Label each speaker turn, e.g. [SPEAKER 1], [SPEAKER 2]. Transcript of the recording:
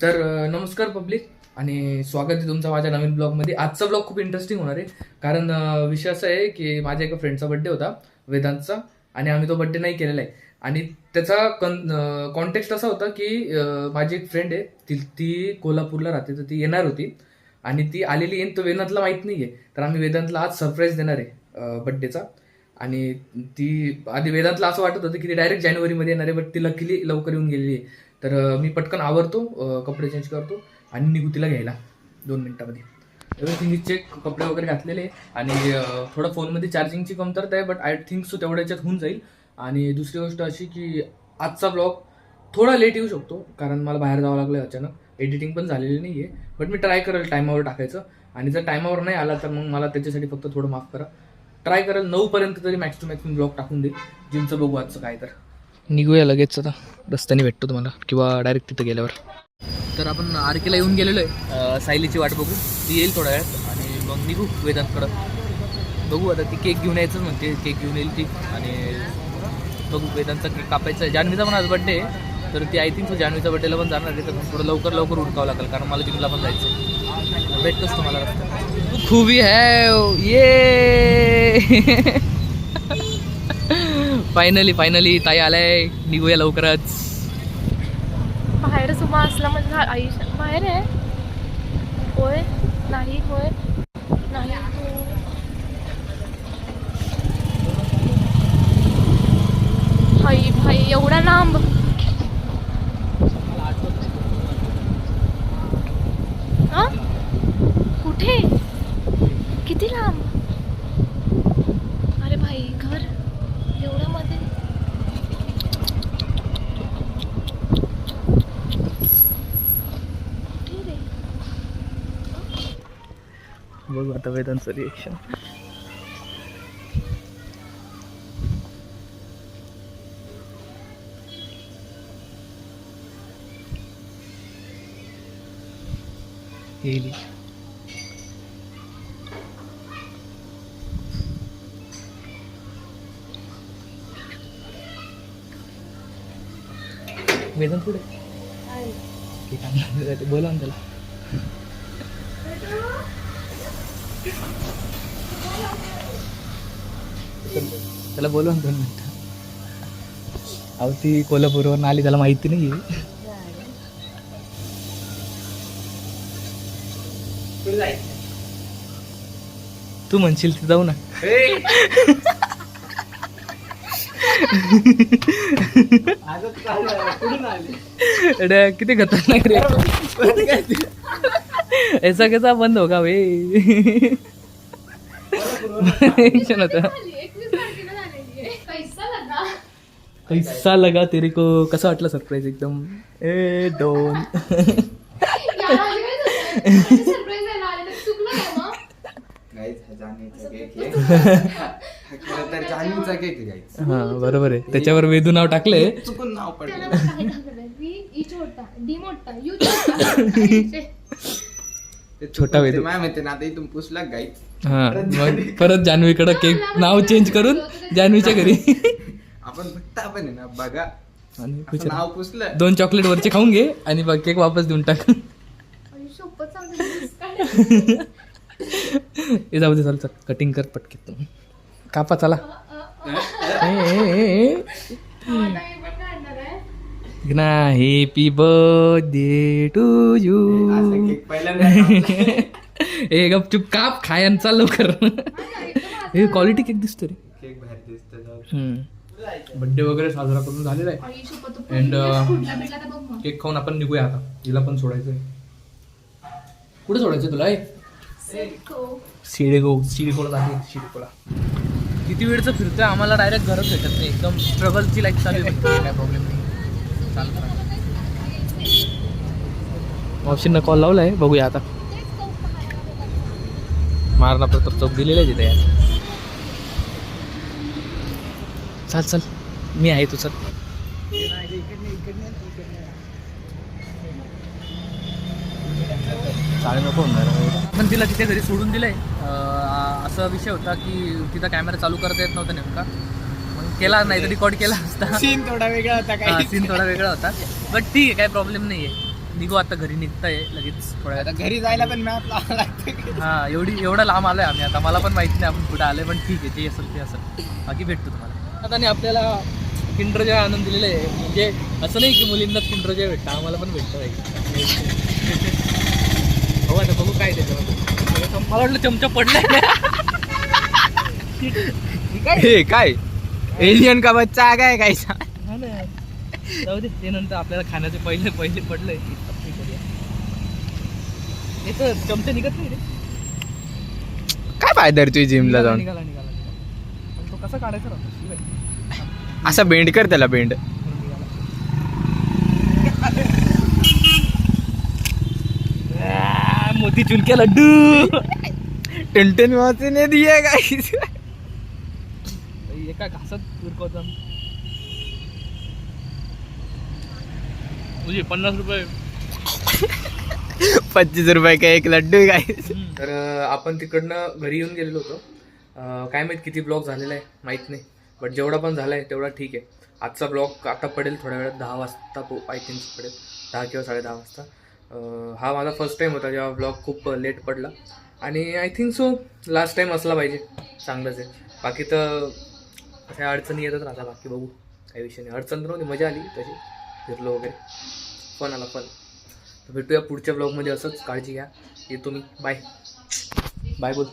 [SPEAKER 1] तर नमस्कार पब्लिक आणि स्वागत आहे तुमचं माझ्या नवीन ब्लॉगमध्ये. आजचा ब्लॉग खूप इंटरेस्टिंग होणार आहे कारण विषय असा आहे की माझ्या एका फ्रेंडचा बड्डे होता वेदांतचा आणि आम्ही तो बड्डे नाही केलेला आहे. आणि त्याचा कॉन्टेक्स्ट असा होता की माझी एक फ्रेंड आहे ती कोल्हापूरला राहते, तर ती येणार होती आणि ती आलेली आहे. तो वेदांतला माहीत नाही आहे, तर आम्ही वेदांतला आज सरप्राईज देणार आहे बड्डेचा. आणि ती आधी वेदांतला असं वाटत होतं की ती डायरेक्ट जानेवारीमध्ये येणार आहे, बट ती लकीली लवकर येऊन गेलेली आहे. तर मी पटकन आवरतो, कपडे चेंज करतो आणि निघू तिला घ्यायला 2 मिनिटामध्ये. एव्हरीथिंग कपडे वगैरे घातलेले आणि थोडं फोनमध्ये चार्जिंगची कमतरता आहे, बट आय थिंक सो तेवढ्या याच्यात होऊन जाईल. आणि दुसरी गोष्ट अशी की आजचा ब्लॉग थोडा लेट येऊ शकतो कारण मला बाहेर जावं लागलं अचानक. एडिटिंग पण झालेली नाही आहे, बट मी ट्राय करेल टायमावर टाकायचं. आणि जर टायमावर नाही आला तर मग मला त्याच्यासाठी फक्त थोडं माफ करा. ट्राय करेल 9 पर्यंत तरी मॅक्स टू मॅक्स ब्लॉग टाकून देईल. जिमचं बघू आजचं काय. तर निघूया लगेच, आता रस्त्याने भेटतो तुम्हाला किंवा डायरेक्ट तिथं गेल्यावर. तर आपण आरकेला येऊन गेलेलो आहे. सायलीची वाट बघू, ती येईल थोड्या वेळात आणि मग निघू वेदांतकडं. बघू आता, ती केक घेऊन यायचं म्हणते, केक घेऊन येईल ती. आणि बघू वेदांतचा केक कापायचा आहे. जान्हवीचा पण आज बड्डे आहे, तर ती आय थिंक जान्हवीचा बड्डेला पण जाणार आहे. तर थोडं लवकर उठकावं लागेल कारण मला जिमला पण जायचं आहे. भेटतोच तुम्हाला रस्त्यात. खूबी है ये फायनली ताई आलाय. निघूया लवकरच.
[SPEAKER 2] बाहेर सुमा असला म्हणजे आई बाहेर आहे. होय नाही, होय नाही. भाई भाई एवढा लांब. हा कुठे, किती लांब. अरे भाई घर एवढ्या मध्ये.
[SPEAKER 1] बघू आता वेदांचं रिएक्शन. येईल वेदांत पुढे बोला ना त्याला. त्याला बोलवा 2 मिनिटं. अहो ती कोल्हापूरवरून आली, त्याला माहिती नाही आहे. तू म्हणशील ती जाऊ ना. किती खतरनाक रे. ऐसा कैसा बंद होगा भाई. कैसा लगा तेरे को, कसं वाटलं सरप्राईज एकदम. ए डोन हा बरोबर आहे. त्याच्यावर वेदू नाव टाकलंय, चुकून नाव पडलं. छोटा वेदू हा. मग परत जान्हवीकडे केक नाव चेंज करून जान्हवीच्या घरी
[SPEAKER 3] आपण फक्त आपण आहे ना बघा
[SPEAKER 1] आणि
[SPEAKER 3] नाव पुसलं,
[SPEAKER 1] 2 चॉकलेट वरचे खाऊन घे आणि बघ केक वापस देऊन टाक. हे जाऊ दे, चल कटिंग कर पटके. कापा चला. ना हॅपी बर्थडे टू यू. हे गपचूप काप, खाय आणि चालू कर. हे क्वालिटी केक दिसतो रे.
[SPEAKER 3] केक बाहेर दिसतो.
[SPEAKER 1] बड्डे वगैरे साजरा करून झालेला आहे अँड केक खाऊन आपण निघूया आता. हिला पण सोडायचं आहे. कुठे सोडायचं तुला? सिडकोला जाते. सिडकोला किती वेळचं फिरतोय, आम्हाला डायरेक्ट घरच भेटत नाही. एकदम स्ट्रगलची लाईफ चालू आहे. काय प्रॉब्लेम नाही, चालतं. मावशींना कॉल लावलाय, बघूया आता. महाराणा प्रताप चौक दिलेला आहे तिथे यार. चल मी आहे तू. चल चालेल, नको होणार. पण तिला तिथे घरी सोडून दिलंय. असा विषय होता की तिथं कॅमेरा चालू करता येत नव्हता नेमका, मग केला नाही तर रेकॉर्ड केला असता.
[SPEAKER 3] सीन थोडा वेगळा होता.
[SPEAKER 1] सीन थोडा वेगळा होता, बट ठीक आहे, काही प्रॉब्लेम नाही आहे. निघू आता, घरी निघताय लगेच थोड्या
[SPEAKER 3] आता घरी जायला पण मॅप लावावं लागतं.
[SPEAKER 1] हा एवढा लांब आलोय आम्ही आता. मला पण माहिती नाही आपण कुठे आलोय, पण ठीक आहे, जे असेल ते असेल. बाकी भेटतो तुम्हाला. आता नाही आपल्याला किंडर जॉय आणून दिलेलं आहे. म्हणजे असं नाही की मुलींनाच किंडर जॉय भेटतं, आम्हाला पण भेटतं हो. आता बघू काय त्याच्यामध्ये. मला वाटलं चमचा पडलाय.
[SPEAKER 3] हे काय एलियन का बच्चा आ काय काय
[SPEAKER 1] हा ना, जाऊ दे. ते नंतर आपल्याला खाण्याचे पहिले पडलंय. याचं चमचा निघत नाही रे.
[SPEAKER 3] काय फायदा रे तुझी जिमला जाऊन?
[SPEAKER 1] निघाला. पण तो कसा काढायचा राहतो?
[SPEAKER 3] असा बेंड कर त्याला, बेंड.
[SPEAKER 1] मोती चुनके लड्डू
[SPEAKER 3] टन वाचे ने दिए गाइस.
[SPEAKER 1] एका घासात उरकवतो. तुझे 50 रुपये.
[SPEAKER 3] 25 रुपये का एक लड्डू गाइस.
[SPEAKER 1] तर आपण तिकडनं घरी येऊन गेलेलो होतो. काय माहित किती ब्लॉग झालेला आहे माहित नाही, बट जेवढा पण झाला आहे तेवढा ठीक आहे. आजचा ब्लॉग आता पडेल थोड्या वेळात, 10 वाजता आय थिंक पडेल, 10 किंवा 10:30 वाजता. हा माझा फर्स्ट टाईम होता जेव्हा ब्लॉग खूप लेट पडला, आणि I think so last time असला पाहिजे. चांगलंच आहे. बाकी तर अशा अडचणी येतच राहतात. बाकी बघू, काही विषय नाही. अडचण नव्हती, मजा आली तशी, फिरलो वगैरे, फन आला फन. तर भेटूया पुढच्या ब्लॉगमध्ये. असंच काळजी घ्या. येतो मी. बाय बाय बोल.